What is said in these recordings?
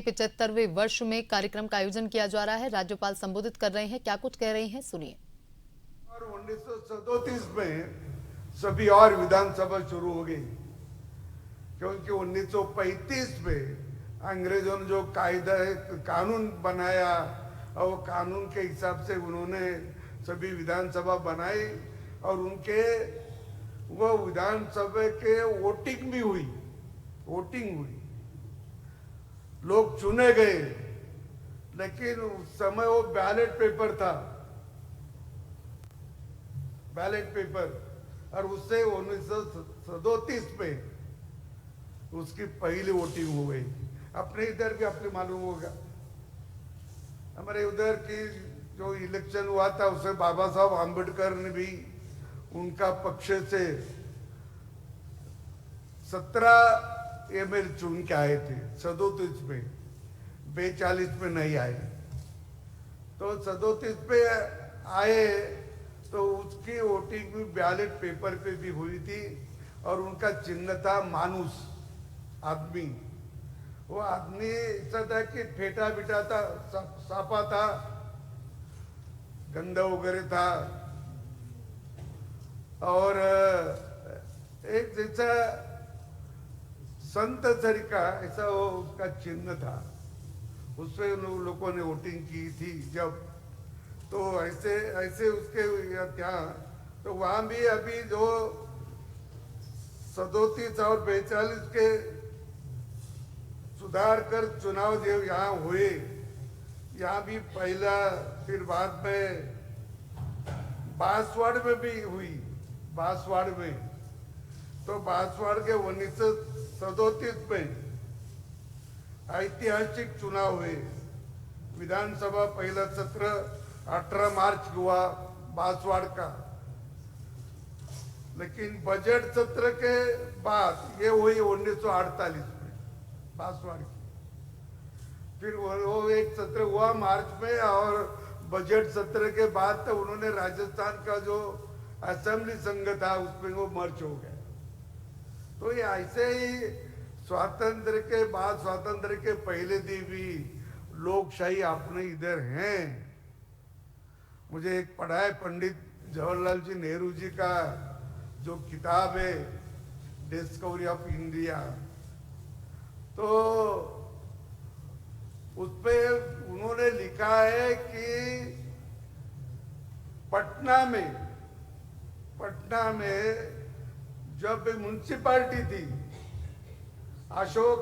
75वें वर्ष में कार्यक्रम का आयोजन किया जा रहा है। राज्यपाल संबोधित कर रहे हैं, क्या कुछ कह रहे हैं सुनिए। और 1937 में सभी और विधानसभा शुरू हो गई, क्योंकि 1935 में अंग्रेजों ने जो कानून बनाया और वो कानून के हिसाब से उन्होंने सभी विधानसभा बनाई और उनके वो विधानसभा के वोटिंग हुई, लोग चुने गए, लेकिन उस समय वो बैलेट पेपर और उससे 1937 में उसकी पहली वोटिंग हो गई। अपने इधर भी आपको मालूम होगा, हमारे उधर की जो इलेक्शन हुआ था उसे बाबा साहब आम्बेडकर ने भी उनका पक्ष से 17 एमएल चुन के आए थे 37 में, 42 में नहीं आए। तो 37 पे आए तो उसकी वोटिंग भी बैलेट पेपर पे भी हुई थी और उनका चिन्ह था मानुस, आदमी। वो आदमी ऐसा था कि फेटा बिटा था, सापा था, गंदा वगैरह था और एक जैसा संत तरीका ऐसा वो उसका चिन्ह था। उससे लोगों ने वोटिंग की थी जब, तो ऐसे उसके यहाँ तो वहां भी अभी जो 37 और 42 के सुधार कर चुनाव जो यहाँ हुए, यहाँ भी पहला फिर बाद में बांसवाड़ा में भी हुई, बांसवाड़ा में। तो बांसवाड़ा के 1937 में ऐतिहासिक चुनाव हुए। विधानसभा पहला सत्र 18 मार्च हुआ बांसवाड़ा का, लेकिन बजट सत्र के बाद ये हुई 1948 में बांसवाड़ा की। फिर वो एक सत्र हुआ मार्च में और बजट सत्र के बाद तो उन्होंने राजस्थान का जो असेंबली संघ था उसमें वो मर्ज हो गया। तो ये ऐसे ही स्वातंत्र के बाद, स्वातंत्र के पहले दी भी लोकशाही अपने इधर हैं। मुझे एक पढ़ा है पंडित जवाहरलाल जी नेहरू जी का जो किताब है डिस्कवरी ऑफ इंडिया, तो उसपे उन्होंने लिखा है कि पटना में जब म्युनिसिपालिटी थी अशोक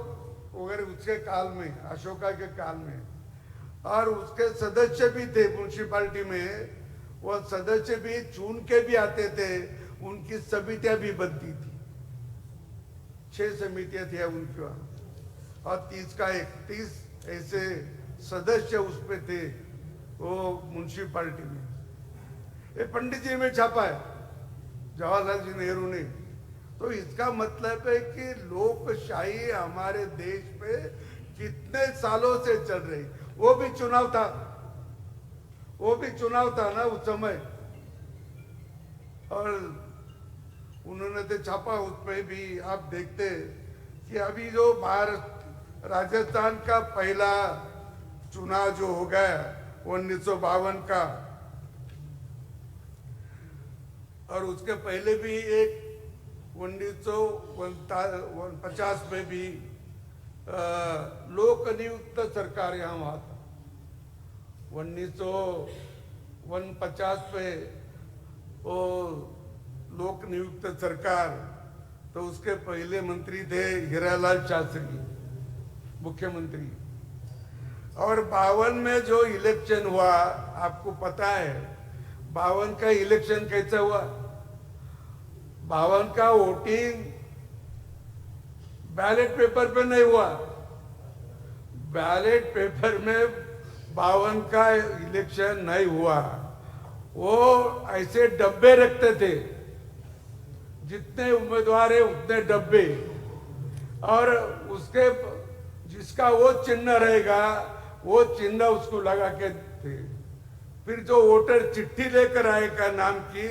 वगैरह उसके काल में, अशोका के काल में, और उसके सदस्य भी थे म्युनिसिपालिटी में, वो सदस्य भी चुन के भी आते थे, उनकी समितियां भी बनती थी। 6 समितियां थी उनकी और 30 का 31 ऐसे सदस्य उसपे थे वो म्युनिसिपालिटी में। ये पंडित जी में छापा है जवाहरलाल जी नेहरू ने। तो इसका मतलब है कि लोकशाही हमारे देश पे कितने सालों से चल रही। वो भी चुनाव था ना उस समय, और उन्होंने तो छापा उसमें भी। आप देखते कि अभी जो राजस्थान का पहला चुनाव जो हो गया 1952 का, और उसके पहले भी एक 1950 में भी लोक नियुक्त सरकार यहाँ हुआ था। 1949 में वो लोक नियुक्त सरकार, तो उसके पहले मंत्री थे हीरालाल शास्त्री, मुख्यमंत्री। और 52 में जो इलेक्शन हुआ, आपको पता है 52 का इलेक्शन कैसा हुआ? 52 का वोटिंग बैलेट पेपर पे नहीं हुआ। बैलेट पेपर में 52 का इलेक्शन नहीं हुआ। वो ऐसे डब्बे रखते थे, जितने उम्मीदवार है उतने डब्बे, और उसके जिसका वो चिन्ह रहेगा वो चिन्ह उसको लगा के थे। फिर जो वोटर चिट्ठी लेकर आएगा नाम की,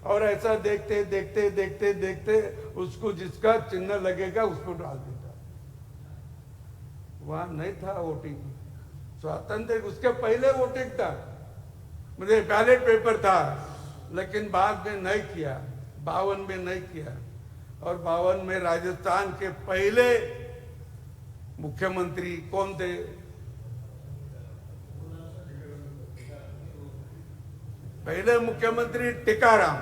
और ऐसा देखते देखते देखते देखते उसको जिसका चिन्ह लगेगा उसको डाल देता। वहां नहीं था वोटिंग, स्वातंत्र उसके पहले वोटिंग था, मुझे बैलेट पेपर था, लेकिन बाद में नहीं किया, 52 में नहीं किया। और 52 में राजस्थान के पहले मुख्यमंत्री कौन थे? पहले मुख्यमंत्री टीकाराम।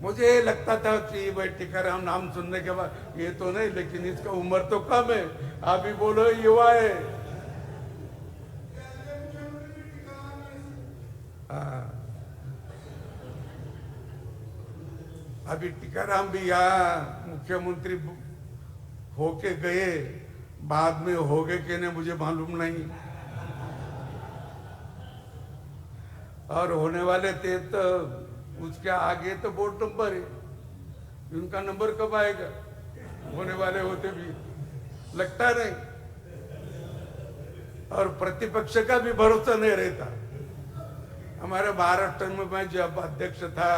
मुझे लगता था कि भाई टीकाराम नाम सुनने के बाद ये तो नहीं, लेकिन इसका उम्र तो कम है, आप ही बोलो युवा है। हाँ, अभी टीकाराम भी यहाँ मुख्यमंत्री होके गए, बाद में हो गए कि नहीं मुझे मालूम नहीं, और होने वाले थे तो उसके आगे तो बोर्ड नंबर है, उनका नंबर कब आएगा? होने वाले होते भी लगता नहीं, और प्रतिपक्ष का भी भरोसा नहीं रहता। हमारे महाराष्ट्र में मैं जब अध्यक्ष था,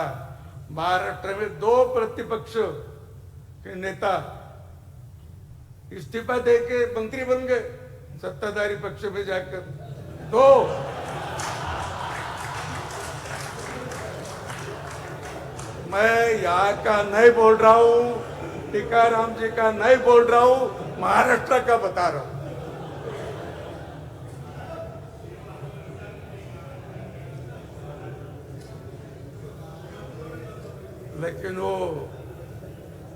महाराष्ट्र में 2 प्रतिपक्ष के नेता इस्तीफा दे के मंत्री बन गए, सत्ताधारी पक्ष में जाकर 2। मैं यहाँ का नहीं बोल रहा हूँ, टीकाराम जी का नहीं बोल रहा हूँ, महाराष्ट्र का बता रहा हूँ। लेकिन वो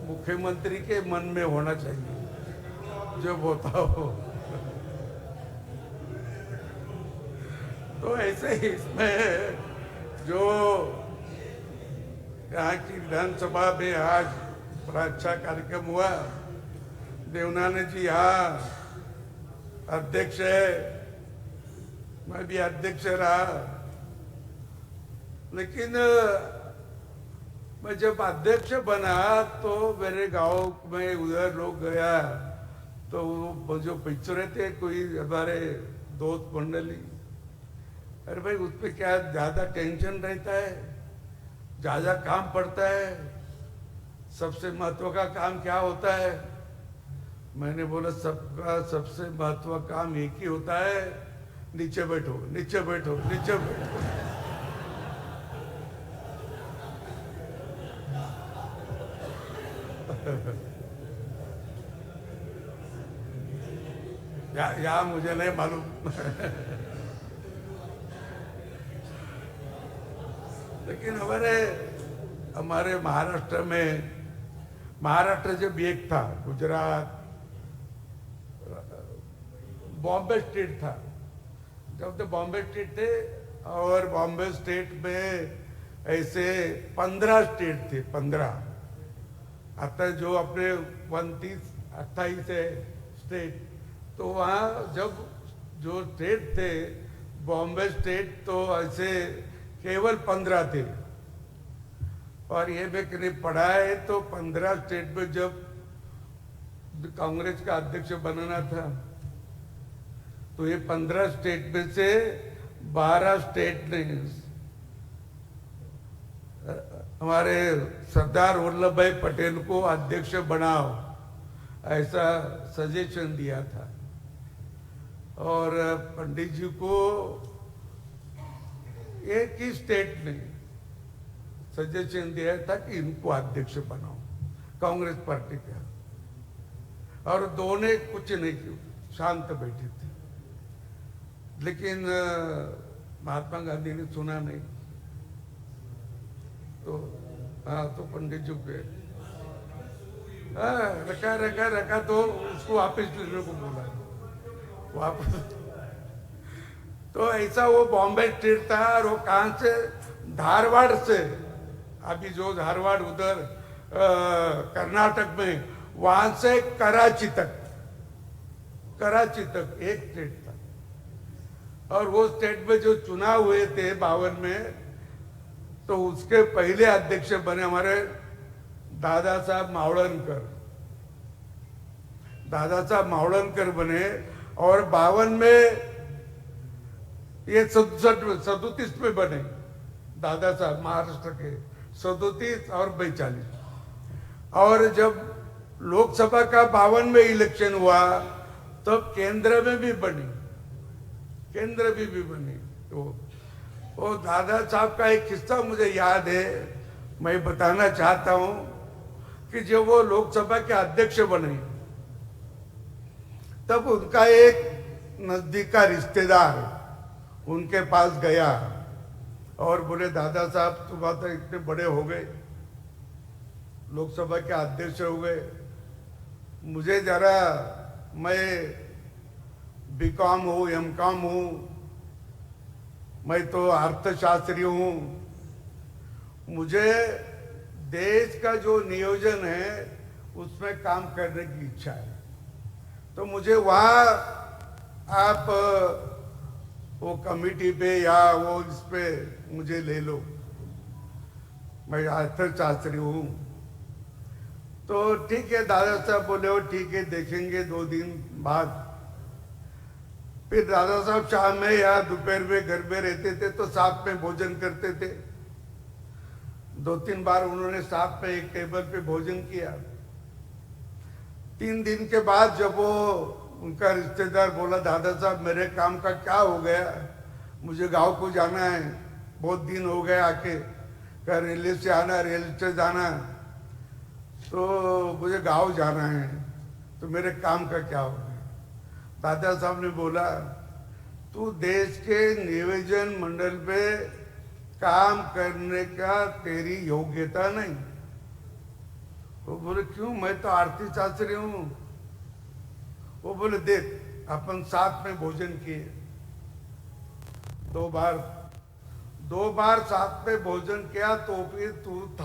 मुख्यमंत्री के मन में होना चाहिए जो होता हो। तो ऐसे ही इसमें जो यहाँ की विधानसभा में आज बड़ा अच्छा कार्यक्रम हुआ, देवनानी जी यहाँ अध्यक्ष है, मैं भी अध्यक्ष रहा, लेकिन मैं जब अध्यक्ष बना तो मेरे गांव में उधर लोग गया तो वो जो पिक्चर थे कोई हमारे दोस्त मंडली, अरे भाई उस पर क्या ज्यादा टेंशन रहता है, ज्यादा काम पड़ता है, सबसे महत्व का काम क्या होता है? मैंने बोला सबका सबसे महत्व काम एक ही होता है, नीचे बैठो नीचे बैठो नीचे बैठो। या मुझे नहीं मालूम। लेकिन हमारे महाराष्ट्र में, महाराष्ट्र जब एक था, गुजरात बॉम्बे स्टेट था, जब तो बॉम्बे स्टेट थे, और बॉम्बे स्टेट में ऐसे 15 स्टेट थे, 15। आता जो अपने 28 है स्टेट, तो वहाँ जब जो स्टेट थे बॉम्बे स्टेट, तो ऐसे केवल 15 थे। और ये मैं कहीं पढ़ा है तो 15 स्टेट में जब कांग्रेस का अध्यक्ष बनना था तो ये 15 स्टेट में से 12 स्टेट ने हमारे सरदार वल्लभ भाई पटेल को अध्यक्ष बनाओ, ऐसा सजेशन दिया था। और पंडित जी को एक ही स्टेट ने सजेशन दिया था कि इनको अध्यक्ष बनाओ, कांग्रेस पार्टी का, और दोनों कुछ नहीं किया, शांत बैठे थे। लेकिन महात्मा गांधी ने सुना नहीं, तो हाँ, तो पंडित जी के रखा तो उसको वापस लेने को बोला, वापस। तो ऐसा वो बॉम्बे स्टेट था, और वो कहां से? धारवाड़ से, अभी जो धारवाड़ उधर कर्नाटक में, वहां से कराची तक एक स्टेट था। और वो स्टेट में जो चुनाव हुए थे 52 में, तो उसके पहले अध्यक्ष बने हमारे दादा साहब मावड़नकर बने। और 52 में ये 37 में बने दादा साहब, महाराष्ट्र के 37 और 42। और जब लोकसभा का 52 में इलेक्शन हुआ तब केंद्र में भी बनी, केंद्र भी बनी। तो वो दादा साहब का एक किस्सा मुझे याद है, मैं बताना चाहता हूं कि जब वो लोकसभा के अध्यक्ष बने तब उनका एक नजदीक का रिश्तेदार उनके पास गया और बोले, दादा साहब तुम तो इतने बड़े हो गए, लोकसभा के अध्यक्ष हो गए, मुझे जरा, मैं बीकॉम हूँ, एमकॉम हूँ, मैं तो अर्थशास्त्री हूँ, मुझे देश का जो नियोजन है उसमें काम करने की इच्छा है, तो मुझे वहाँ आप वो कमिटी पे या वो इस पे मुझे ले लो, मैं अर्थशास्त्री हूँ। तो ठीक है, दादा साहब बोले हो ठीक है, देखेंगे 2 दिन बाद। फिर दादा साहब शाम में या दोपहर में घर में रहते थे तो साथ में भोजन करते थे। 2-3 बार उन्होंने साथ में एक टेबल पे भोजन किया। 3 दिन के बाद जब वो उनका रिश्तेदार बोला, दादा साहब मेरे काम का क्या हो गया, मुझे गांव को जाना है, बहुत दिन हो गए आके, क्या रेलवे से आना, रेल से जाना, तो मुझे गांव जाना है, तो मेरे काम का क्या हो गया। दादा साहब ने बोला, तू देश के नियोजन मंडल पे काम करने का तेरी योग्यता नहीं। वो बोले क्यों, मैं तो अर्थशास्त्री हूं। वो बोले देख, अपन साथ में भोजन किए, 2 बार साथ में भोजन किया, तो फिर तू था